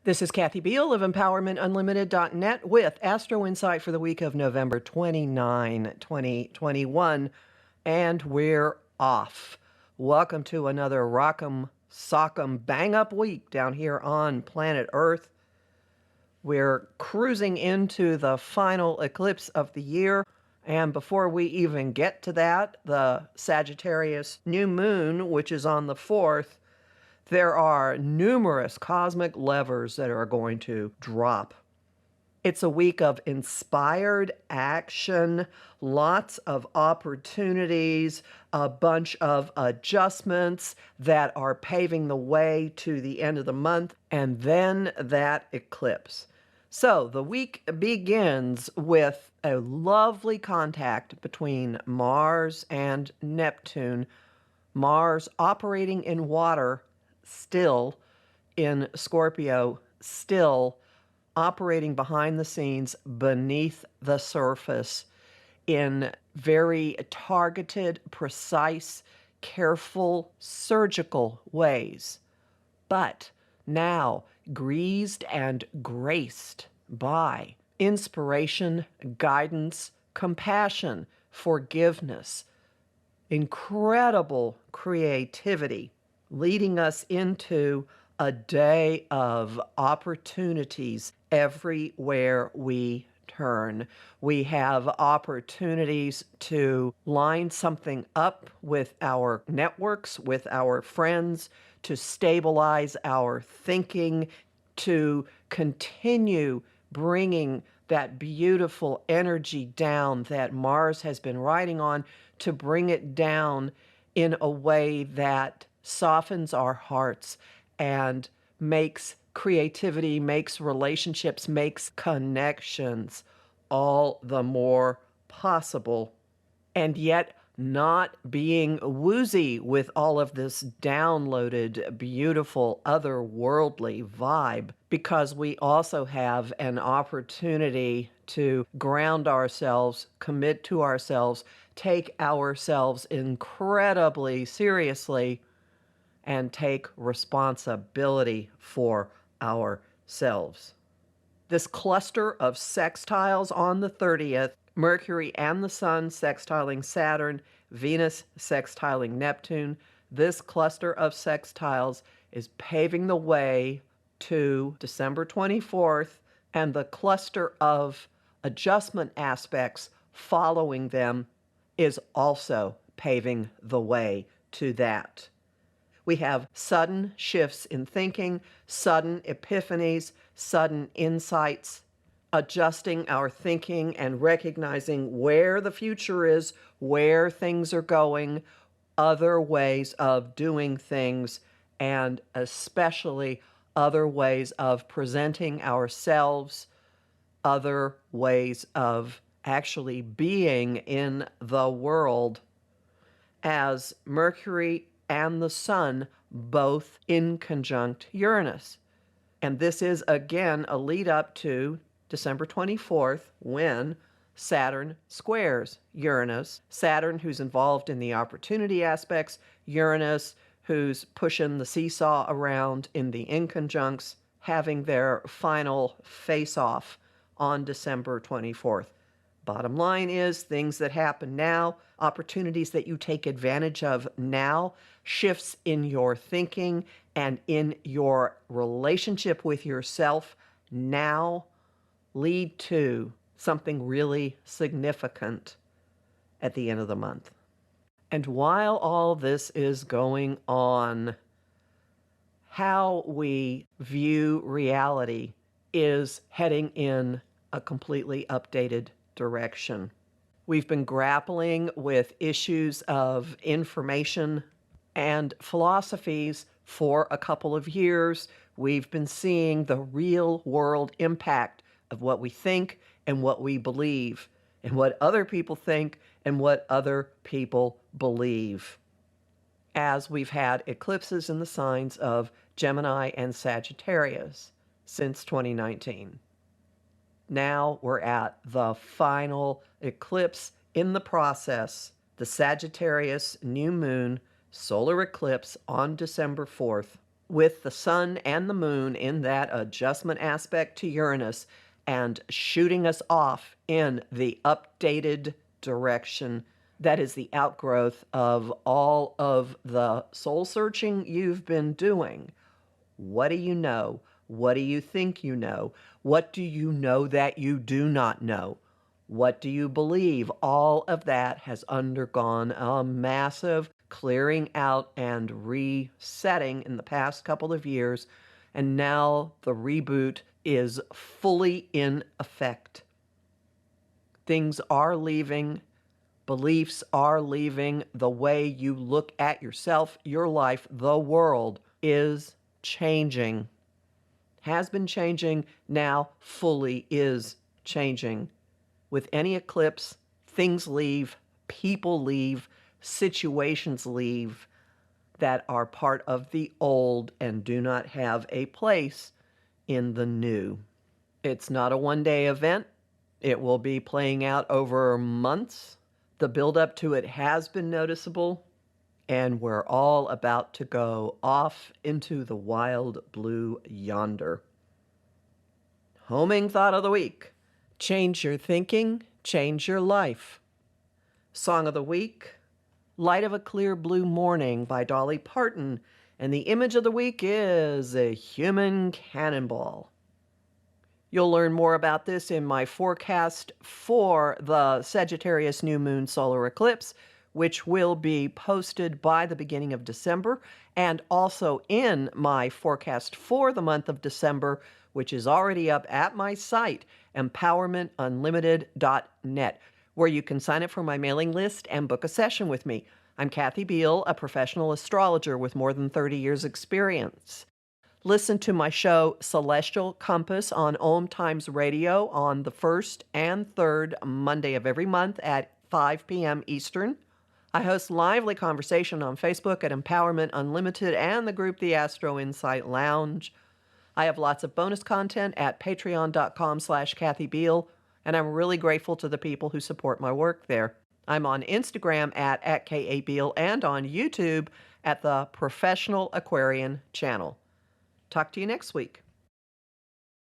This is Kathy Biehl of EmpowermentUnlimited.net with Astro-Insight for the week of November 29, 2021, and we're off. Welcome to another Rock'em Sock'em Bang Up week down here on planet Earth. We're cruising into the final eclipse of the year, and before we even get to that, the Sagittarius new moon, which is on the 4th, there are numerous cosmic levers that are going to drop. It's a week of inspired action, lots of opportunities, a bunch of adjustments that are paving the way to the end of the month, and then that eclipse. So the week begins with a lovely contact between Mars and Neptune. Mars operating in water, still in Scorpio, still operating behind the scenes, beneath the surface, in very targeted, precise, careful, surgical ways. But now greased and graced by inspiration, guidance, compassion, forgiveness, incredible creativity, leading us into a day of opportunities everywhere we turn. We have opportunities to line something up with our networks, with our friends, to stabilize our thinking, to continue bringing that beautiful energy down that Mars has been riding on, to bring it down in a way that softens our hearts and makes creativity, makes relationships, makes connections all the more possible. And yet not being woozy with all of this downloaded, beautiful, otherworldly vibe, because we also have an opportunity to ground ourselves, commit to ourselves, take ourselves incredibly seriously, and take responsibility for ourselves. This cluster of sextiles on the 30th, Mercury and the Sun sextiling Saturn, Venus sextiling Neptune, this cluster of sextiles is paving the way to December 24th, and the cluster of adjustment aspects following them is also paving the way to that. We have sudden shifts in thinking, sudden epiphanies, sudden insights, adjusting our thinking and recognizing where the future is, where things are going, other ways of doing things, and especially other ways of presenting ourselves, other ways of actually being in the world, as Mercury and the Sun both in conjunct Uranus. And this is again a lead up to December 24th, when Saturn squares Uranus. Saturn, who's involved in the opportunity aspects, Uranus, who's pushing the seesaw around in the inconjuncts, having their final face-off on December 24th. Bottom line is, things that happen now, opportunities that you take advantage of now, shifts in your thinking and in your relationship with yourself now, lead to something really significant at the end of the month. And while all this is going on, how we view reality is heading in a completely updated direction. We've been grappling with issues of information and philosophies for a couple of years. We've been seeing the real world impact of what we think and what we believe, and what other people think and what other people believe, as we've had eclipses in the signs of Gemini and Sagittarius since 2019. Now we're at the final eclipse in the process, the Sagittarius new moon solar eclipse on December 4th. with the sun and the moon in that adjustment aspect to Uranus and shooting us off in the updated direction that is the outgrowth of all of the soul searching you've been doing. What do you know? What do you think you know? What do you know that you do not know? What do you believe? All of that has undergone a massive clearing out and resetting in the past couple of years, and now the reboot is fully in effect. Things are leaving, beliefs are leaving, the way you look at yourself, your life, the world is changing. Has been changing, now fully is changing. With any eclipse, things leave, people leave, situations leave that are part of the old and do not have a place in the new. It's not a one-day event. It will be playing out over months. The buildup to it has been noticeable, and we're all about to go off into the wild blue yonder. Homing thought of the week. Change your thinking, change your life. Song of the week, Light of a Clear Blue Morning by Dolly Parton. And the image of the week is a human cannonball. You'll learn more about this in my forecast for the Sagittarius new moon solar eclipse, which will be posted by the beginning of December, and also in my forecast for the month of December, which is already up at my site, empowermentunlimited.net, where you can sign up for my mailing list and book a session with me. I'm Kathy Biehl, a professional astrologer with more than 30 years' experience. Listen to my show Celestial Compass on Om Times Radio on the first and third Monday of every month at 5 p.m. Eastern. I host lively conversation on Facebook at Empowerment Unlimited and the group The Astro-Insight Lounge. I have lots of bonus content at patreon.com/Kathy Biehl, and I'm really grateful to the people who support my work there. I'm on Instagram at @KABiehl and on YouTube at the Professional Aquarian channel. Talk to you next week.